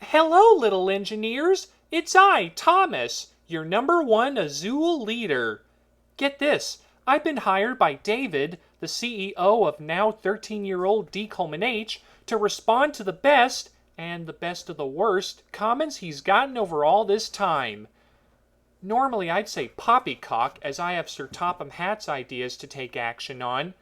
Hello, little engineers. It's I, Thomas, your #1 Azul leader. Get this, I've been hired by David, the CEO of now 13-year-old Deculminate, to respond to the best, and the best of the worst, comments he's gotten over all this time. Normally I'd say poppycock, as I have Sir Topham Hatt's ideas to take action on,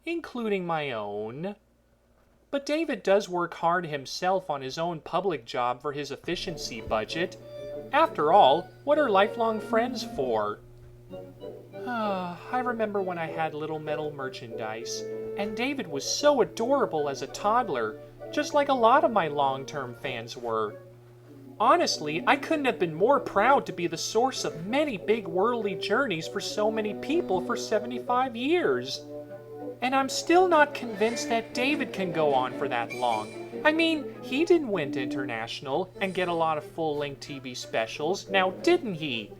including my own. But David does work hard himself on his own public job for his efficiency budget. After all, what are lifelong friends for? I remember when I had little metal merchandise, and David was so adorable as a toddler, just like a lot of my long-term fans were. Honestly, I couldn't have been more proud to be the source of many big worldly journeys for so many people for 75 years. And I'm still not convinced that David can go on for that long. I mean, he didn't win international and get a lot of full-length TV specials, now didn't he?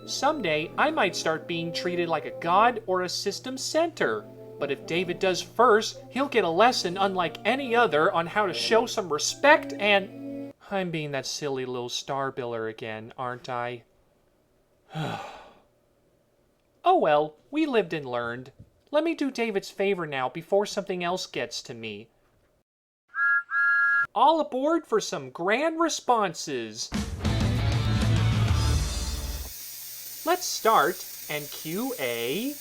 Someday, I might start being treated like a god or a system center. But if David does first, he'll get a lesson unlike any other on how to show some respect and... I'm being that silly little star biller again, aren't I? Oh well, we lived and learned. Let me do David's favor now before something else gets to me. All aboard for some grand responses. Let's start and Q&A.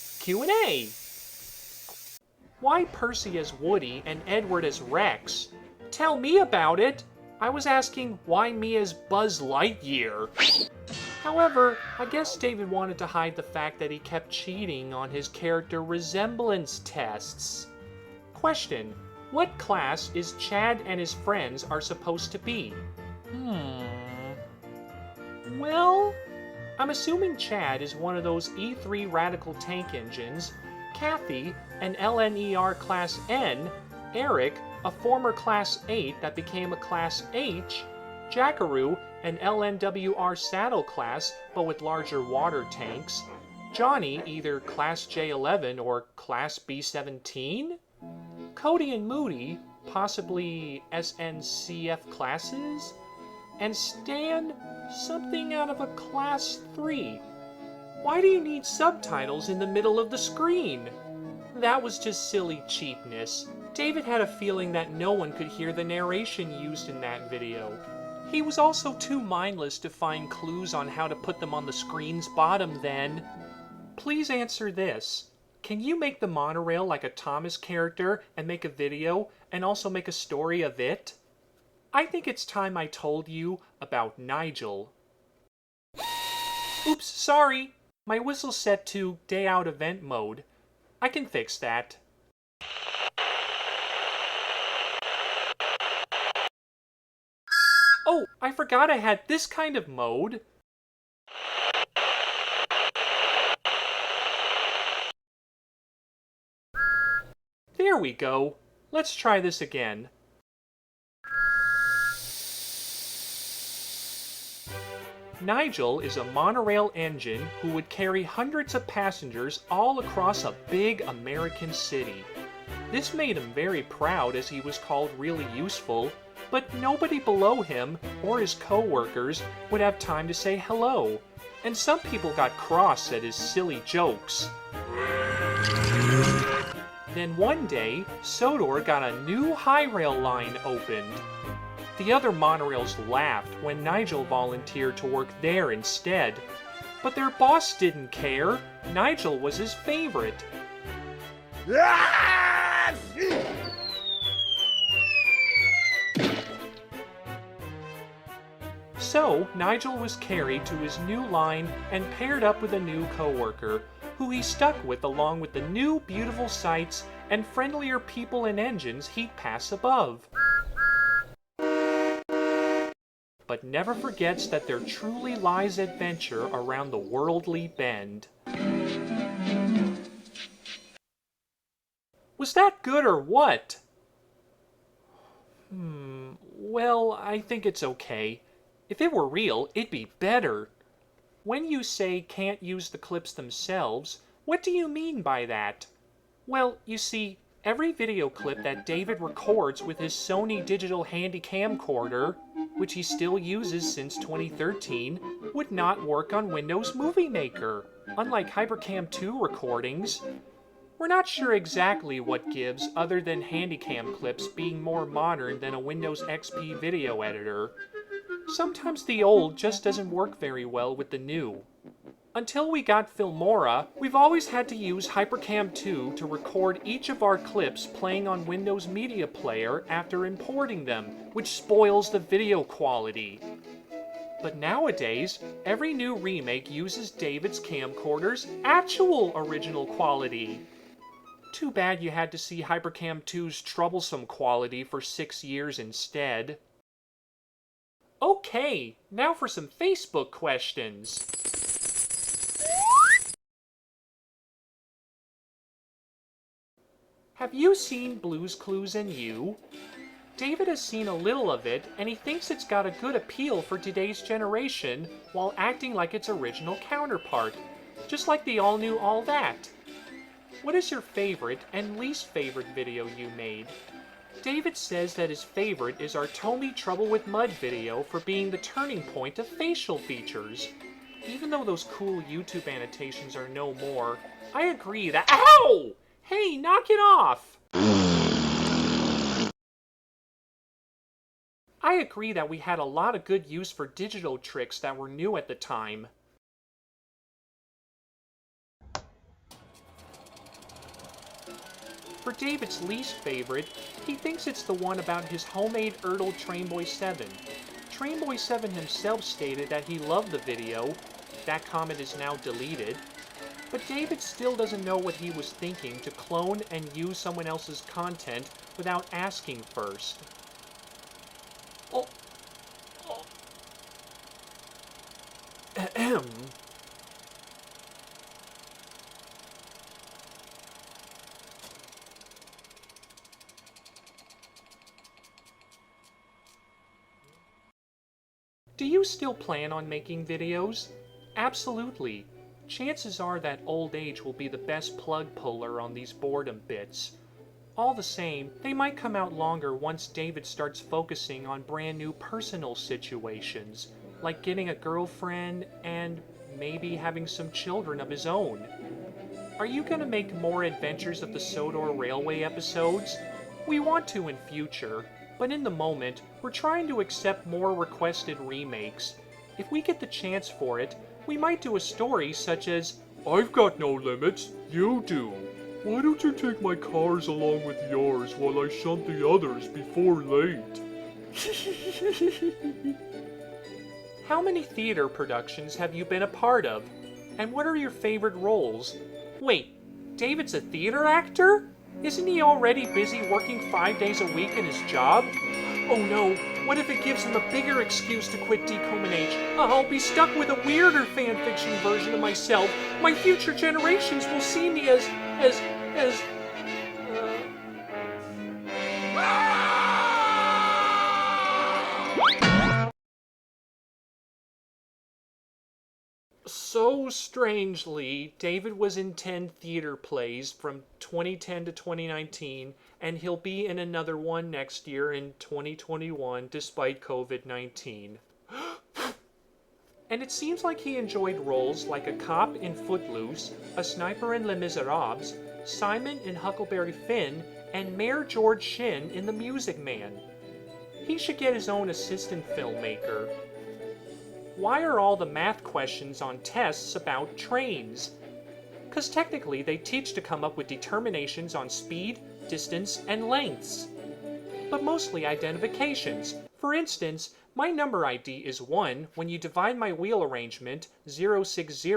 Why Percy as Woody and Edward as Rex? Tell me about it. I was asking why me as Buzz Lightyear. However, I guess David wanted to hide the fact that he kept cheating on his character resemblance tests. Question: what class is Chad and his friends are supposed to be? Well, I'm assuming Chad is one of those E3 radical tank engines, Kathy, an LNER Class N, Eric, a former Class 8 that became a Class H, Jackaroo, an LNWR saddle class, but with larger water tanks, Johnny, either Class J11 or Class B17, Cody and Moody, possibly SNCF classes, and Stan, something out of a Class 3. Why do you need subtitles in the middle of the screen? That was just silly cheapness. David had a feeling that no one could hear the narration used in that video. He was also too mindless to find clues on how to put them on the screen's bottom then. Please answer this. Can you make the monorail like a Thomas character and make a video and also make a story of it? I think it's time I told you about Nigel. Oops, sorry. My whistle's set to day out event mode. I can fix that. Oh, I forgot I had this kind of mode. There we go. Let's try this again. Nigel is a monorail engine who would carry hundreds of passengers all across a big American city. This made him very proud as he was called really useful, but nobody below him or his co-workers would have time to say hello, and some people got cross at his silly jokes. Then one day, Sodor got a new high rail line opened. The other monorails laughed when Nigel volunteered to work there instead. But their boss didn't care. Nigel was his favorite. So, Nigel was carried to his new line and paired up with a new co-worker, who he stuck with along with the new beautiful sights and friendlier people and engines he'd pass above. But never forgets that there truly lies adventure around the worldly bend. Was that good or what? Well, I think it's okay. If it were real, it'd be better. When you say can't use the clips themselves, what do you mean by that? Well, you see, every video clip that David records with his Sony digital handy camcorder, which he still uses since 2013, would not work on Windows Movie Maker, unlike HyperCam 2 recordings. We're not sure exactly what gives other than Handycam clips being more modern than a Windows XP video editor. Sometimes the old just doesn't work very well with the new. Until we got Filmora, we've always had to use HyperCam 2 to record each of our clips playing on Windows Media Player after importing them, which spoils the video quality. But nowadays, every new remake uses David's camcorder's actual original quality. Too bad you had to see HyperCam 2's troublesome quality for 6 years instead. Okay, now for some Facebook questions. Have you seen Blue's Clues and You? David has seen a little of it, and he thinks it's got a good appeal for today's generation while acting like its original counterpart, just like the all-new All That. What is your favorite and least favorite video you made? David says that his favorite is our Tomy Trouble with Mud video for being the turning point of facial features. Even though those cool YouTube annotations are no more, I agree that— OW! Hey, knock it off! I agree that we had a lot of good use for digital tricks that were new at the time. For David's least favorite, he thinks it's the one about his homemade Ertl Trainboy 7. Trainboy 7 himself stated that he loved the video. That comment is now deleted. But David still doesn't know what he was thinking to clone and use someone else's content without asking first. Ahem. Do you still plan on making videos? Absolutely. Chances are that old age will be the best plug puller on these boredom bits. All the same, they might come out longer once David starts focusing on brand new personal situations, like getting a girlfriend and maybe having some children of his own. Are you gonna make more Adventures of the Sodor Railway episodes? We want to in future, but in the moment, we're trying to accept more requested remakes. If we get the chance for it, we might do a story such as, "I've got no limits, you do. Why don't you take my cars along with yours while I shunt the others before late?" How many theater productions have you been a part of? And what are your favorite roles? Wait, David's a theater actor? Isn't he already busy working 5 days a week in his job? Oh no, what if it gives him a bigger excuse to quit Decuminate? I'll be stuck with a weirder fanfiction version of myself. My future generations will see me as So strangely, David was in 10 theater plays from 2010 to 2019, and he'll be in another one next year in 2021 despite COVID-19. And it seems like he enjoyed roles like a cop in Footloose, a sniper in Les Miserables, Simon in Huckleberry Finn, and Mayor George Shin in The Music Man. He should get his own assistant filmmaker. Why are all the math questions on tests about trains? Because technically they teach to come up with determinations on speed, distance, and lengths. But mostly identifications. For instance, my number ID is 1 when you divide my wheel arrangement 060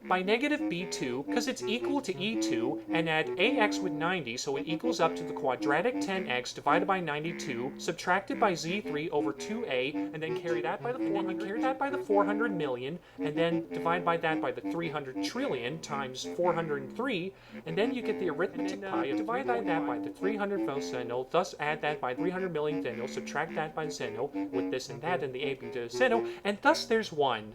by negative B2 because it's equal to E2 and add AX with 90 so it equals up to the quadratic 10x divided by 92 subtracted by Z3 over 2A and then carry that by the 400 million and then divide by that by the 300 trillion times 403 and then you get the arithmetic pi of divide that by the 300 Felseno, thus add that by 300 million Theno, subtract that by Zeno with this and that and the A being to Zeno, and thus there's 1.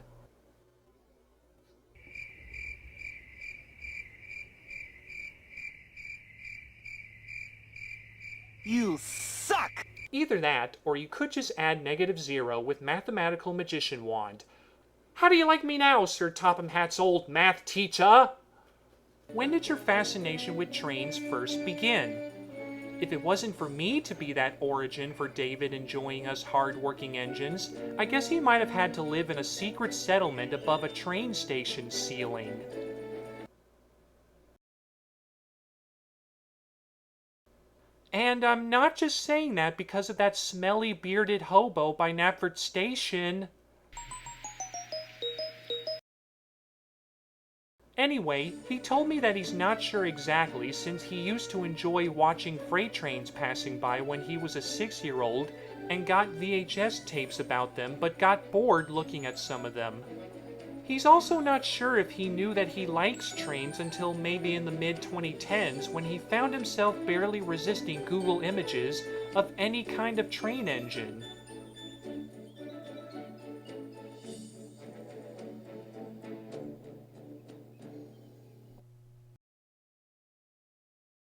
You suck! Either that, or you could just add -0 with mathematical magician wand. How do you like me now, Sir Topham Hatt's old math teacher? When did your fascination with trains first begin? If it wasn't for me to be that origin for David enjoying us hard-working engines, I guess he might have had to live in a secret settlement above a train station ceiling. And I'm not just saying that because of that smelly bearded hobo by Knapford Station. Anyway, he told me that he's not sure exactly since he used to enjoy watching freight trains passing by when he was a 6-year-old and got VHS tapes about them but got bored looking at some of them. He's also not sure if he knew that he likes trains until maybe in the mid-2010s when he found himself barely resisting Google images of any kind of train engine.